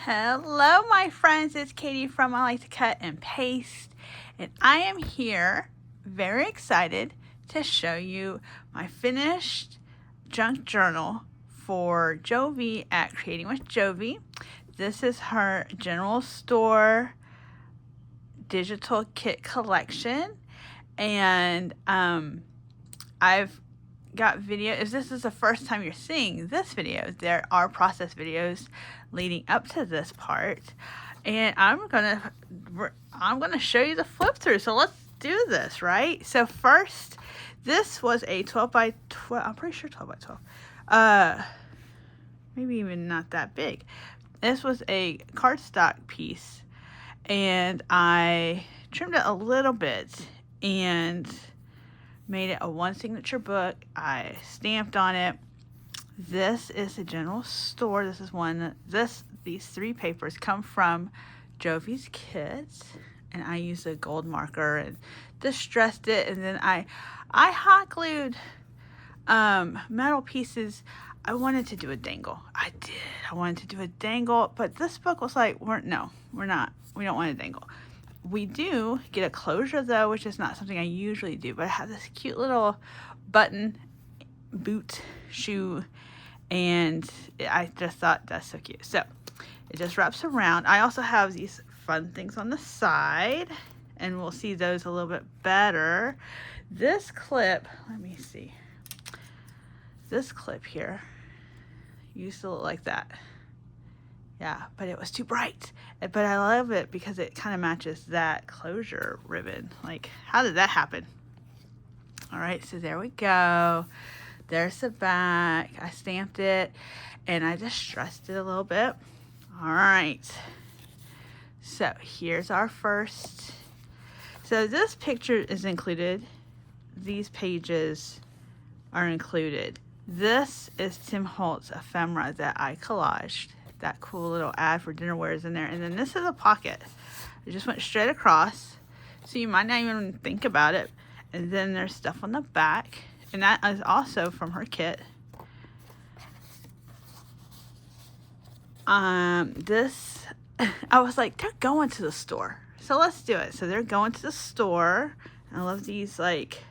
Hello, my friends. It's Katy from I Like to Cut and Paste, and I am here very excited to show you my finished junk journal for Jovi at Creating with Jovi. This is her general store digital kit collection, and I've got video. If this is the first time you're seeing this video, there are process videos leading up to this part, and I'm gonna show you the flip through. So let's do this, right? So first, this was a 12 by 12. I'm pretty sure 12 by 12. Maybe even not that big. This was a cardstock piece, and I trimmed it a little bit and made it a one signature book. I stamped on it. This is a general store. This is one. These three papers come from Jovi's kits, and I used a gold marker and distressed it, and then I hot glued metal pieces. I wanted to do a dangle. I wanted to do a dangle, but this book was like, we don't want a dangle. We do get a closure though, which is not something I usually do, but I have this cute little button boot shoe, and I just thought that's so cute. So it just wraps around. I also have these fun things on the side, and we'll see those a little bit better. This clip, let me see. This clip here used to look like that. Yeah, but it was too bright. But I love it because it kind of matches that closure ribbon. Like, how did that happen? All right, so there we go. There's the back. I stamped it, and I just stressed it a little bit. All right. So here's our first. So this picture is included. These pages are included. This is Tim Holtz ephemera that I collaged. That cool little ad for dinnerware is in there. And then this is a pocket. I just went straight across, so you might not even think about it. And then there's stuff on the back, and that is also from her kit. This, I was like, they're going to the store, so let's do it. So they're going to the store. I love these like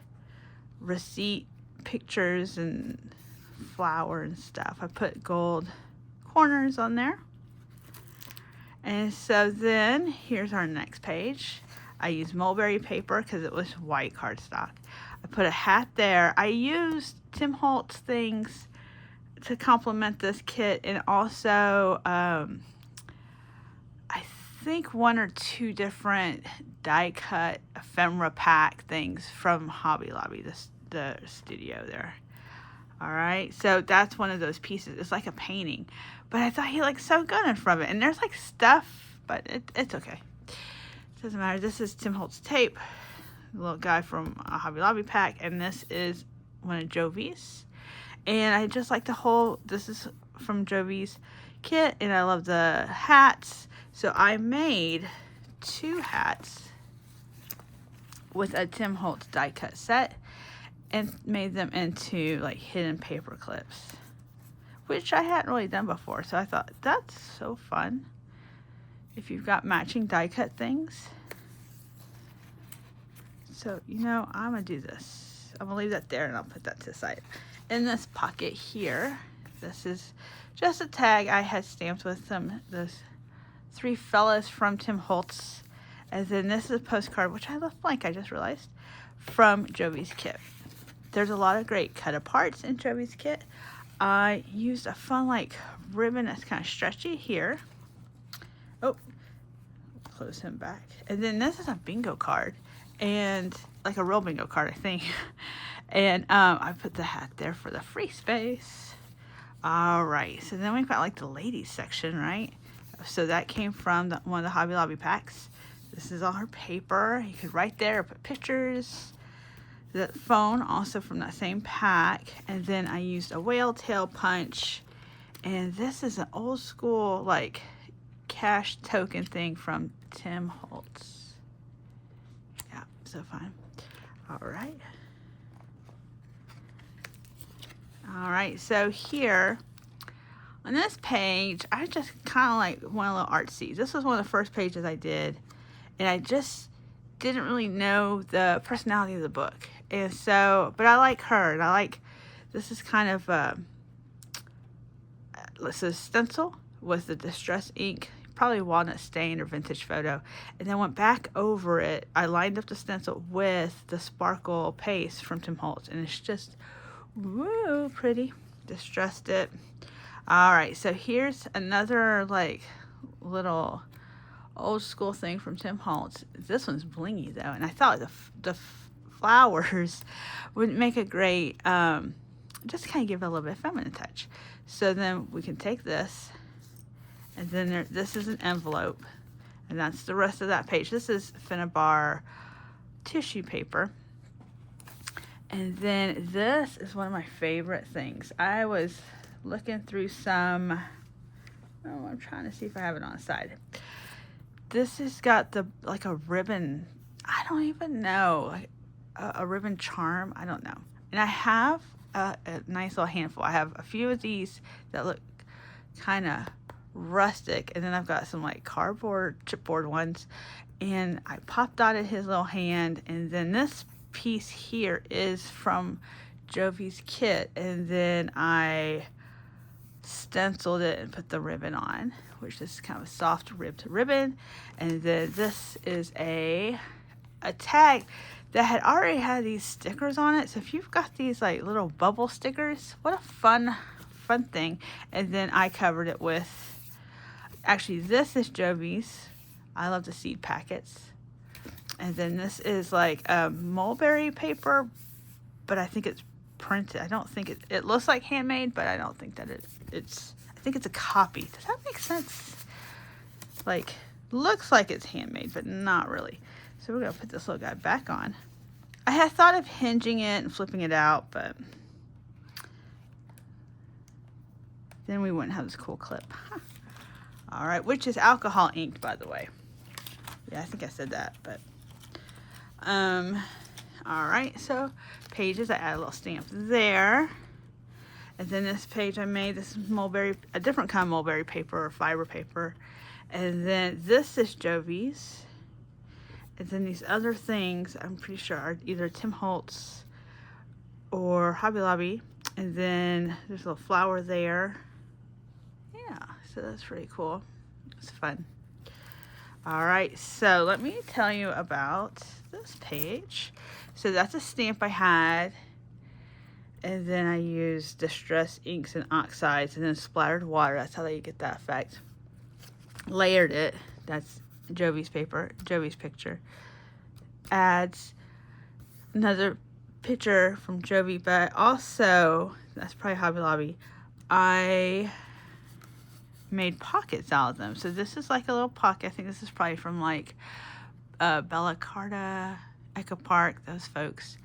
receipt pictures and flower and stuff. I put gold corners on there. And so then here's our next page. I used mulberry paper because it was white cardstock. I put a hat there. I used Tim Holtz things to complement this kit, and also I think one or two different die cut ephemera pack things from Hobby Lobby, the studio there. All right, so that's one of those pieces. It's like a painting, but I thought he looked so good in front of it. And there's like stuff, but it's okay. It doesn't matter. This is Tim Holtz tape, the little guy from a Hobby Lobby pack, and this is one of Jovi's. And I just like this is from Jovi's kit, and I love the hats. So I made two hats with a Tim Holtz die cut set, and made them into like hidden paper clips, which I hadn't really done before. So I thought, that's so fun if you've got matching die cut things. So, I'm gonna do this. I'm gonna leave that there, and I'll put that to the side. In this pocket here, this is just a tag I had stamped with those three fellas from Tim Holtz. And then this is a postcard, which I left blank, I just realized, from Jovi's kit. There's a lot of great cut aparts in Jovi's kit. I used a fun like ribbon that's kind of stretchy here. Oh, close him back. And then this is a bingo card, and like a real bingo card, I think. And I put the hat there for the free space. All right, so then we've got like the ladies section, right? So that came from one of the Hobby Lobby packs. This is all her paper. You could write there, put pictures. The phone also from that same pack. And then I used a whale tail punch, and this is an old school like cash token thing from Tim Holtz. Yeah, so fun. All right, so here On this page, I just kind of like went a little artsy. This was one of the first pages I did, and I just didn't really know the personality of the book. And so, but I like her, and I like, this is kind of, this is stencil with the distress ink, probably walnut stain or vintage photo, and then went back over it. I lined up the stencil with the sparkle paste from Tim Holtz, and it's just, woo, pretty. Distressed it. All right, so here's another like little old school thing from Tim Holtz. This one's blingy though, and I thought the flowers would make a great, just kind of give it a little bit of feminine touch. So then we can take this, and then this is an envelope, and that's the rest of that page. This is Finnabar tissue paper. And then this is one of my favorite things. I was looking through some, oh, I'm trying to see if I have it on the side. This has got the, like a ribbon, I don't even know, like a ribbon charm, I don't know. And I have a nice little handful. I have a few of these that look kind of rustic, and then I've got some like cardboard, chipboard ones, and I pop dotted his little hand, and then this piece here is from Jovi's kit, and then I stenciled it and put the ribbon on, which is kind of a soft ribbed ribbon. And then this is a tag that had already had these stickers on it. So if you've got these like little bubble stickers, what a fun thing. And then I covered it with, actually this is Jovi's I Love the Seed packets. And then this is like mulberry paper, but I think it's printed. I don't think it looks like handmade, but I don't think that it's, I think it's a copy. Does that make sense? Like, looks like it's handmade, but not really. So we're gonna put this little guy back on. I had thought of hinging it and flipping it out, but then we wouldn't have this cool clip. Huh. All right, which is alcohol inked, by the way. Yeah, I think I said that, but all right, so pages, I add a little stamp there. And then this page I made, this is mulberry, a different kind of mulberry paper or fiber paper. And then this is Jovi's. And then these other things, I'm pretty sure are either Tim Holtz or Hobby Lobby. And then there's a little flower there. Yeah, so that's pretty cool. It's fun. All right, so let me tell you about this page. So that's a stamp I had, and then I used distress inks and oxides, and then splattered water. That's how you get that effect. Layered it. That's Jovi's paper, Jovi's picture. Adds another picture from Jovi, but also, that's probably Hobby Lobby, I made pockets out of them. So this is like a little pocket. I think this is probably from like Bella Carta, Echo Park, those folks.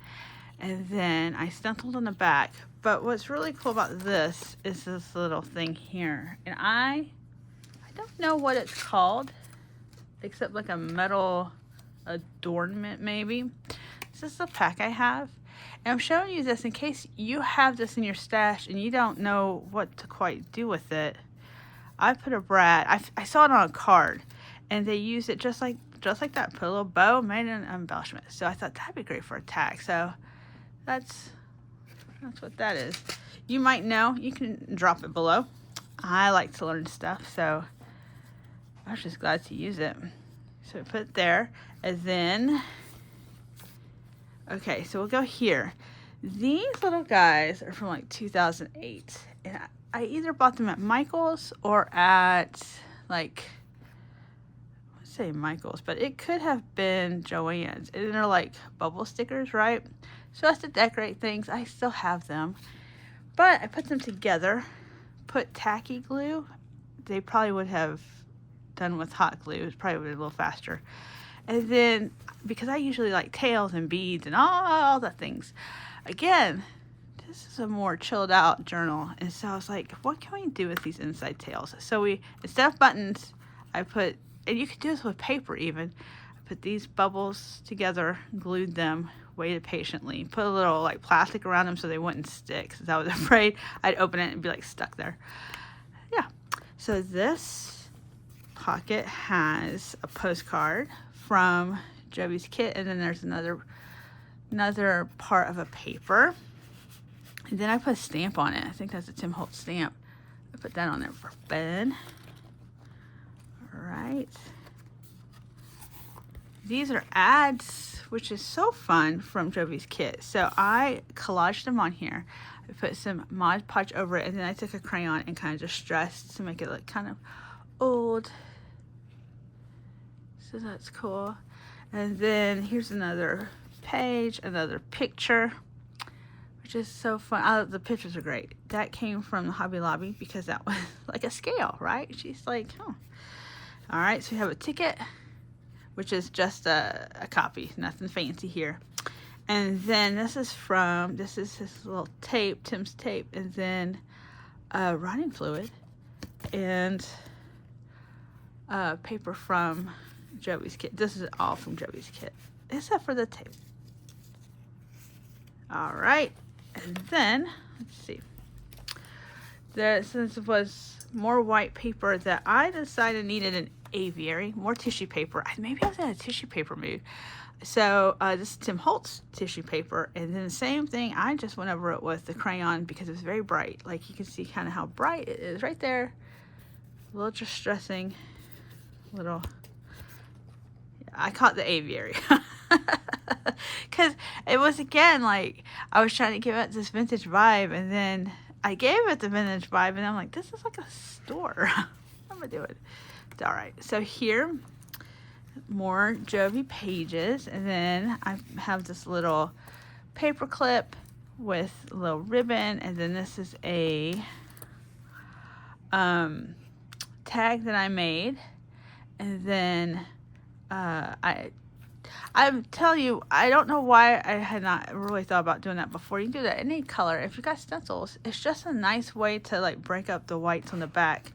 And then I stenciled on the back. But what's really cool about this is this little thing here. And I don't know what it's called, except like a metal adornment maybe. This is a pack I have. And I'm showing you this in case you have this in your stash and you don't know what to quite do with it. I put a brad, I saw it on a card, and they use it just like that, put a little bow, made an embellishment. So I thought that'd be great for a tag. So that's what that is. You might know, you can drop it below. I like to learn stuff, so I was just glad to use it. So I put it there, and then, okay, so we'll go here. These little guys are from like 2008, and I either bought them at Michael's or at, like, let's say Michael's, but it could have been Joann's. And they're like bubble stickers, right? So that's to decorate things. I still have them. But I put them together, put tacky glue. They probably would have done with hot glue. It probably would have been a little faster. And then, because I usually like tails and beads and all the things, again, this is a more chilled out journal, and so I was like, what can we do with these inside tails? So instead of buttons, I put, and you could do this with paper even, I put these bubbles together, glued them, waited patiently, put a little like plastic around them so they wouldn't stick, because I was afraid I'd open it and be like stuck there. yeah. So this pocket has a postcard from Jovi's kit, and then there's another part of a paper. And then I put a stamp on it. I think that's a Tim Holtz stamp. I put that on there for fun. All right. These are ads, which is so fun, from Jovi's kit. So I collaged them on here. I put some Mod Podge over it, and then I took a crayon and kind of distressed to make it look kind of old. So that's cool. And then here's another page, another picture, which is so fun. The pictures are great. That came from the Hobby Lobby because that was like a scale, right? She's like, oh. All right, so we have a ticket, which is just a copy, nothing fancy here. And then this is his little tape, Tim's tape, and then writing fluid and paper from Jovi's kit. This is all from Jovi's kit, except for the tape. All right, and then let's see. Since it was more white paper that I decided needed an aviary, more tissue paper. Maybe I was in a tissue paper mood. So this is Tim Holtz tissue paper, and then the same thing. I just went over it with the crayon because it was very bright. Like you can see kind of how bright it is right there. A little distressing. Little. I caught the aviary. Because it was, again, like, I was trying to give it this vintage vibe, and then I gave it the vintage vibe, and I'm like, this is like a store. What am I doing? It's all right. So here, more Jovi pages, and then I have this little paper clip with a little ribbon, and then this is a tag that I made, and then I'm telling you, I don't know why I had not really thought about doing that before. You can do that any color. If you got stencils, it's just a nice way to like break up the whites on the back.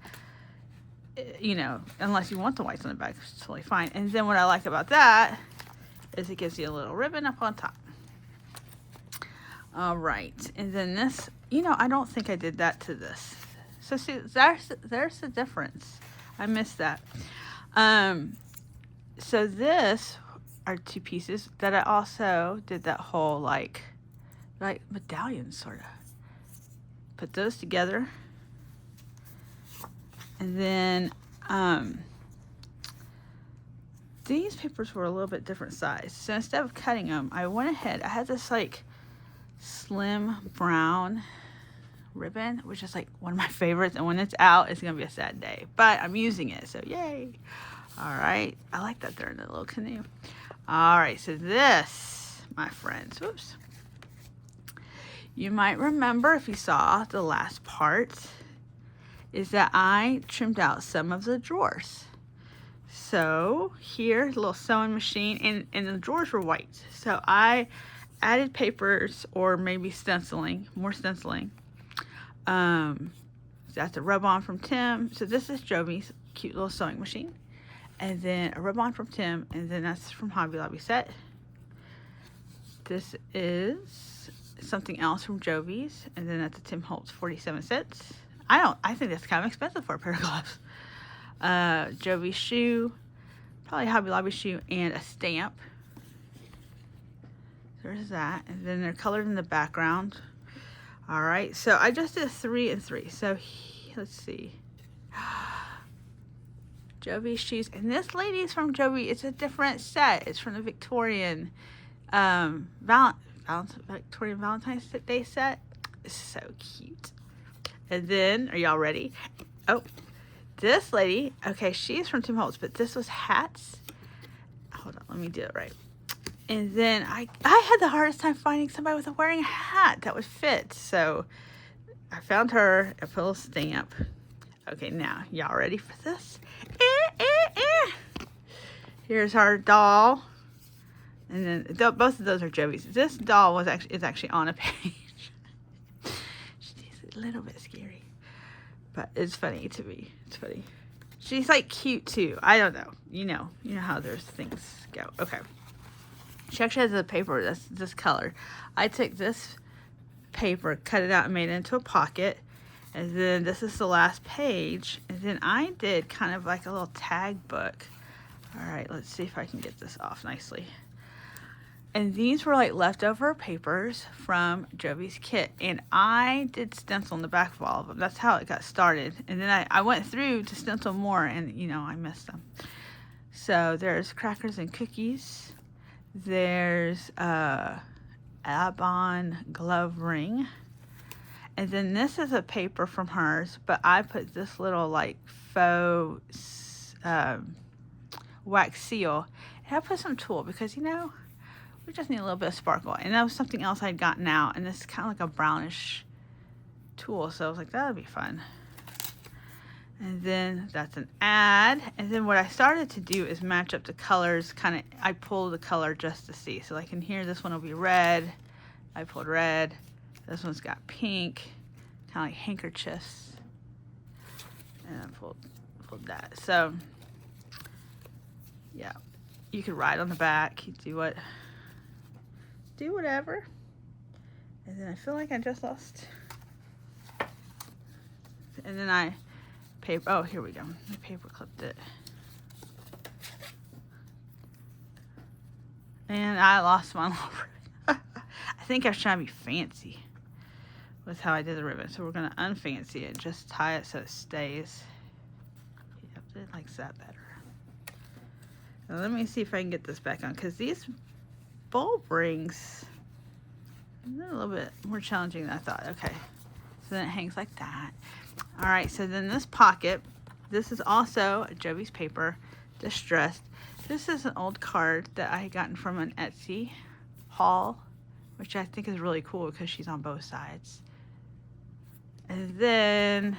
You know, unless you want the whites on the back, it's totally fine. And then what I like about that is it gives you a little ribbon up on top. All right, and then this, you know, I don't think I did that to this. So see, there's the difference. I missed that. So this are two pieces that I also did that whole like medallion sort of. Put those together. And then these papers were a little bit different size. So instead of cutting them, I went ahead. I had this like slim brown ribbon, which is like one of my favorites. And when it's out, it's going to be a sad day. But I'm using it, so yay. All right. I like that they're in a little canoe. All right. So this, my friends, whoops. You might remember if you saw the last part, is that I trimmed out some of the drawers. So here, a little sewing machine, and the drawers were white. So I added papers or maybe stenciling, more stenciling. That's a rub-on from Tim. So this is Jovi's cute little sewing machine. And then a rub-on from Tim, and then that's from Hobby Lobby set. This is something else from Jovi's, and then that's a Tim Holtz 47 cents. I think that's kind of expensive for a pair of gloves. Jovi shoe, probably Hobby Lobby shoe, and a stamp. There's that, and then they're colored in the background. All right, so I just did 3 and 3. So let's see. Jovi shoes, and this lady's from Jovi. It's a different set. It's from the Victorian Victorian Valentine's Day set. It's so cute. And then, are y'all ready? Oh, this lady, okay, she's from Tim Holtz, but this was hats. Hold on, let me do it right. And then I had the hardest time finding somebody wearing a hat that would fit. So I found her, I put a little stamp. Okay, now, y'all ready for this? Here's our doll. And then both of those are Jovi's. This doll is actually on a page. She's a little bit scary, but it's funny to me. It's funny. She's like cute too. I don't know. You know how those things go. Okay. She actually has a paper that's this color. I took this paper, cut it out, and made it into a pocket. And then this is the last page. And then I did kind of like a little tag book. All right, let's see if I can get this off nicely. And these were like leftover papers from Jovi's kit. And I did stencil in the back of all of them. That's how it got started. And then I went through to stencil more and, you know, I missed them. So there's crackers and cookies. There's Avon glove ring. And then this is a paper from hers, but I put this little like faux wax seal. And I put some tulle because, you know, we just need a little bit of sparkle. And that was something else I'd gotten out. And this is kind of like a brownish tulle. So I was like, that would be fun. And then that's an ad. And then what I started to do is match up the colors. Kind of, I pulled the color just to see. So like in here, this one will be red. I pulled red. This one's got pink, kind of like handkerchiefs. And I pulled that. So yeah, you could write on the back. You do whatever. And then I feel like I just lost. And then I paper. Oh, here we go. I paper clipped it. And I lost my little ribbon. I think I was trying to be fancy with how I did the ribbon. So we're going to unfancy it. Just tie it so it stays. Yep, it likes that better. Now let me see if I can get this back on. Because these bulb rings are a little bit more challenging than I thought. Okay. So then it hangs like that. All right, so then this pocket, this is also Jovi's paper, distressed. This is an old card that I had gotten from an Etsy haul, which I think is really cool because she's on both sides. And then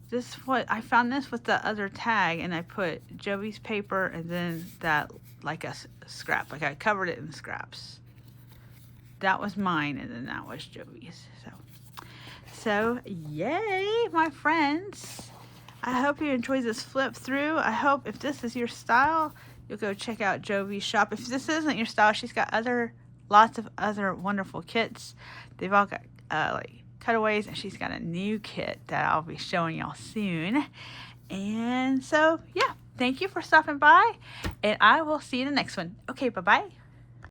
this I found this with the other tag, and I put Jovi's paper and then that like a scrap, like I covered it in scraps. That was mine, and then that was Jovi's. So, yay, my friends. I hope you enjoyed this flip through. I hope if this is your style, you'll go check out Jovi's shop. If this isn't your style, she's got lots of other wonderful kits. They've all got like cutaways, and she's got a new kit that I'll be showing y'all soon. And so, yeah, thank you for stopping by, and I will see you in the next one. Okay, bye-bye.